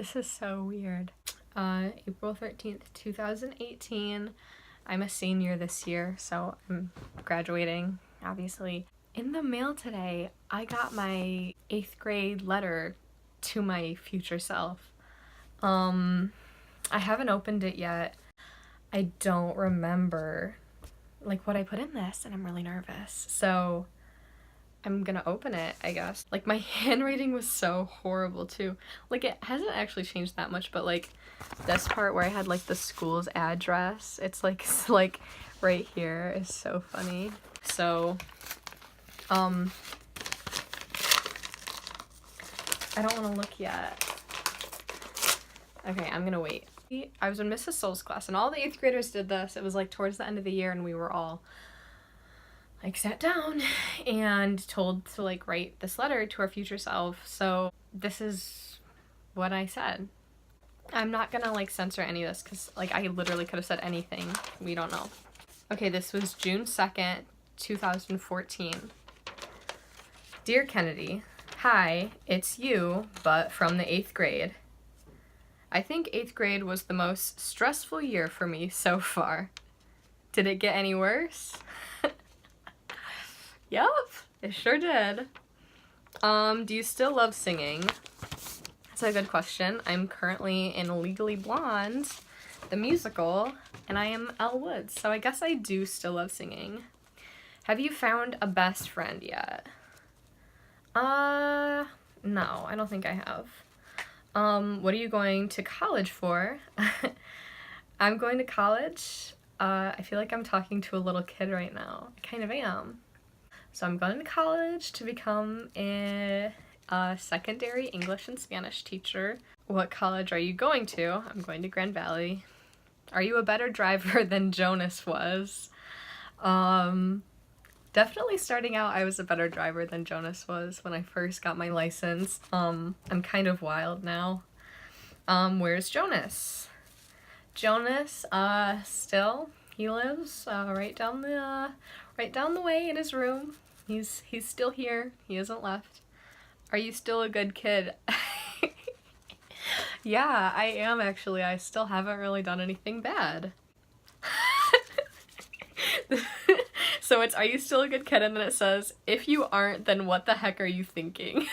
This is so weird. April 13th, 2018. I'm a senior this year, so I'm graduating, obviously. In the mail today, I got my 8th grade letter to my future self. I haven't opened it yet. I don't remember, like, what I put in this, and I'm really nervous. So I'm gonna open it, I guess. Like, my handwriting was so horrible, too. Like, it hasn't actually changed that much, but, like, this part where I had, like, the school's address, it's, like, right here is so funny. So, I don't want to look yet. Okay, I'm gonna wait. I was in Mrs. Soul's class, and all the 8th graders did this. It was, like, towards the end of the year, and we were all like sat down and told to like write this letter to our future self. So this is what I said. I'm not gonna like censor any of this because like I literally could have said anything. We don't know. Okay, this was June 2nd, 2014. Dear Kennedy, hi, it's you, but from the 8th grade. I think 8th grade was the most stressful year for me so far. Did it get any worse? Yep, it sure did. Do you still love singing? That's a good question. I'm currently in Legally Blonde, the musical, and I am Elle Woods, so I guess I do still love singing. Have you found a best friend yet? No, I don't think I have. What are you going to college for? I'm going to college. I feel like I'm talking to a little kid right now. I kind of am. So I'm going to college to become a secondary English and Spanish teacher. What college are you going to? I'm going to Grand Valley. Are you a better driver than Jonas was? Definitely starting out, I was a better driver than Jonas was when I first got my license. I'm kind of wild now. Where's Jonas? Jonas, still, he lives right down the way in his room. He's still here. He hasn't left. Are you still a good kid? Yeah, I am actually. I still haven't really done anything bad. So it's, are you still a good kid? And then it says, if you aren't, then what the heck are you thinking?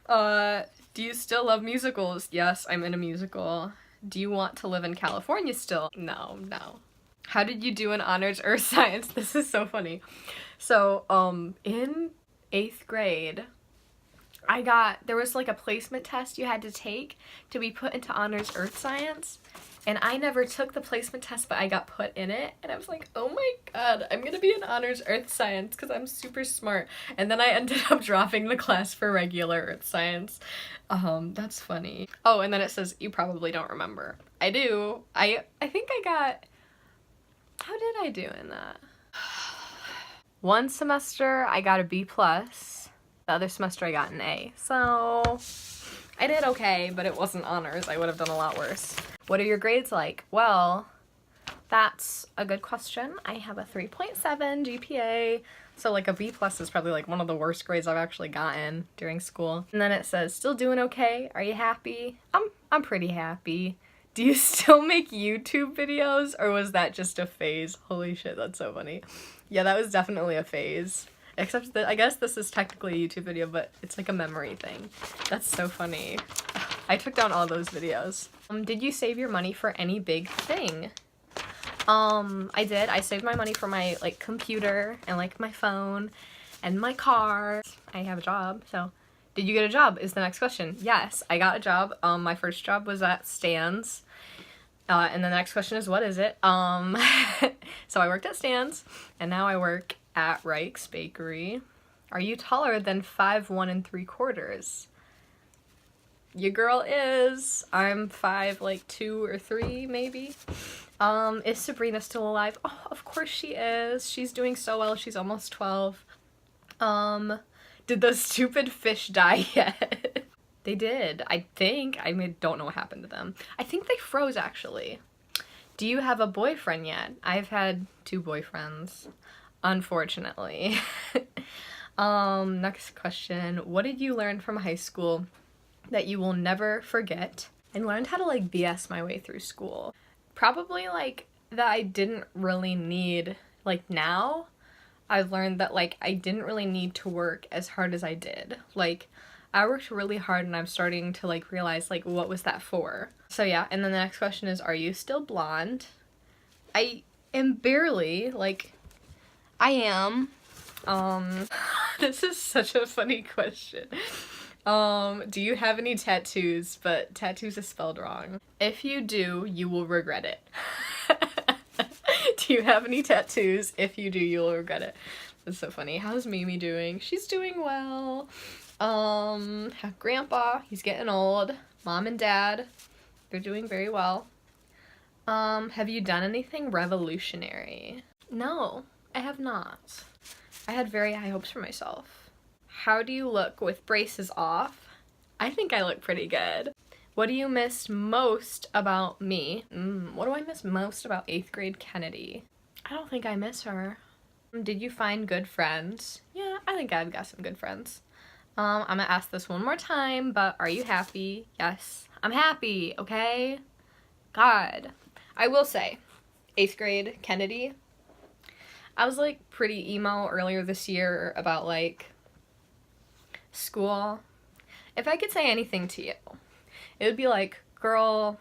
Do you still love musicals? Yes, I'm in a musical. Do you want to live in California still? No. How did you do in honors earth science? This is so funny. So, in 8th grade, there was like a placement test you had to take to be put into honors earth science. And I never took the placement test, but I got put in it. And I was like, oh my god, I'm gonna be in honors earth science because I'm super smart. And then I ended up dropping the class for regular earth science. That's funny. Oh, and then it says, you probably don't remember. I do. I think I got... How did I do in that? One semester I got a B+. The other semester I got an A. So I did okay, but it wasn't honors. I would have done a lot worse. What are your grades like? Well, that's a good question. I have a 3.7 GPA. So like a B+ is probably like one of the worst grades I've actually gotten during school. And then it says, still doing okay? Are you happy? I'm pretty happy. Do you still make YouTube videos, or was that just a phase? Holy shit, that's so funny. Yeah, that was definitely a phase. Except that I guess this is technically a YouTube video, but it's like a memory thing. That's so funny. I took down all those videos. Did you save your money for any big thing? I did. I saved my money for my like computer and like my phone and my car. I have a job, so. Did you get a job is the next question. Yes, I got a job. My first job was at Stan's. And the next question is, what is it? So I worked at Stan's, and now I work at Reich's Bakery. Are you taller than 5'1 3/4"? Your girl is. I'm 5'2" or 3" maybe. Is Sabrina still alive? Oh, of course she is. She's doing so well. She's almost 12. Did those stupid fish die yet? They did, I think. I don't know what happened to them. I think they froze, actually. Do you have a boyfriend yet? I've had 2 boyfriends, unfortunately. Next question. What did you learn from high school that you will never forget? I learned how to like BS my way through school. Probably like that I didn't really need, like now, I've learned that like I didn't really need to work as hard as I did. Like I worked really hard and I'm starting to like realize like what was that for? So yeah, and then the next question is, are you still blonde? I am barely, like I am. This is such a funny question. Do you have any tattoos? But tattoos is spelled wrong. If you do, you will regret it. Do you have any tattoos? If you do, you'll regret it. That's so funny. How's Mimi doing? She's doing well. Grandpa, he's getting old. Mom and Dad, they're doing very well. Have you done anything revolutionary? No, I have not. I had very high hopes for myself. How do you look with braces off? I think I look pretty good. What do you miss most about me? What do I miss most about 8th grade Kennedy? I don't think I miss her. Did you find good friends? Yeah, I think I've got some good friends. I'm gonna ask this one more time, but are you happy? Yes, I'm happy, okay? God. I will say, 8th grade Kennedy, I was like pretty emo earlier this year about like school. If I could say anything to you, it would be like, girl,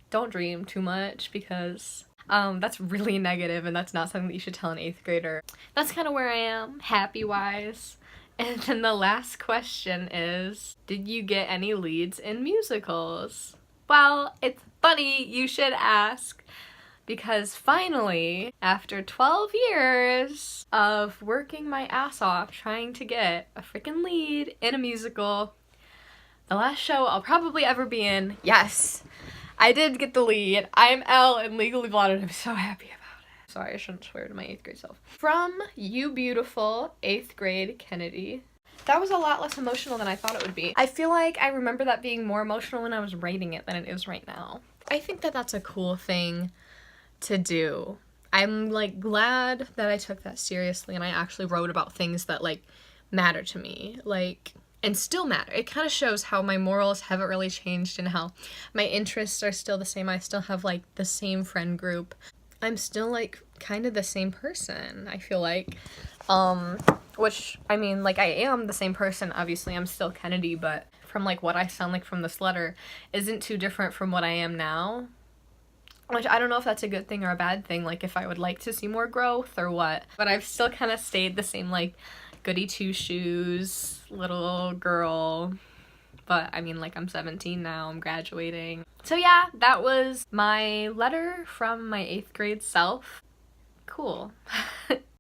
don't dream too much, because that's really negative and that's not something that you should tell an 8th grader. That's kind of where I am, happy-wise. And then the last question is, did you get any leads in musicals? Well, it's funny you should ask, because finally, after 12 years of working my ass off trying to get a freaking lead in a musical, the last show I'll probably ever be in, yes, I did get the lead. I'm Elle in Legally Blonde and I'm so happy about it. Sorry, I shouldn't swear to my 8th grade self. From You Beautiful, 8th grade Kennedy. That was a lot less emotional than I thought it would be. I feel like I remember that being more emotional when I was writing it than it is right now. I think that that's a cool thing to do. I'm like glad that I took that seriously and I actually wrote about things that like matter to me, like, and still matter. It kind of shows how my morals haven't really changed and how my interests are still the same. I still have like the same friend group. I'm still like kind of the same person, I feel like. Which, I mean, like, I am the same person, obviously, I'm still Kennedy, but from, like, what I sound like from this letter isn't too different from what I am now. Which, I don't know if that's a good thing or a bad thing, like, if I would like to see more growth or what. But I've still kind of stayed the same, like, goody two-shoes, little girl. But, I mean, like, I'm 17 now, I'm graduating. So, yeah, that was my letter from my 8th grade self. Cool.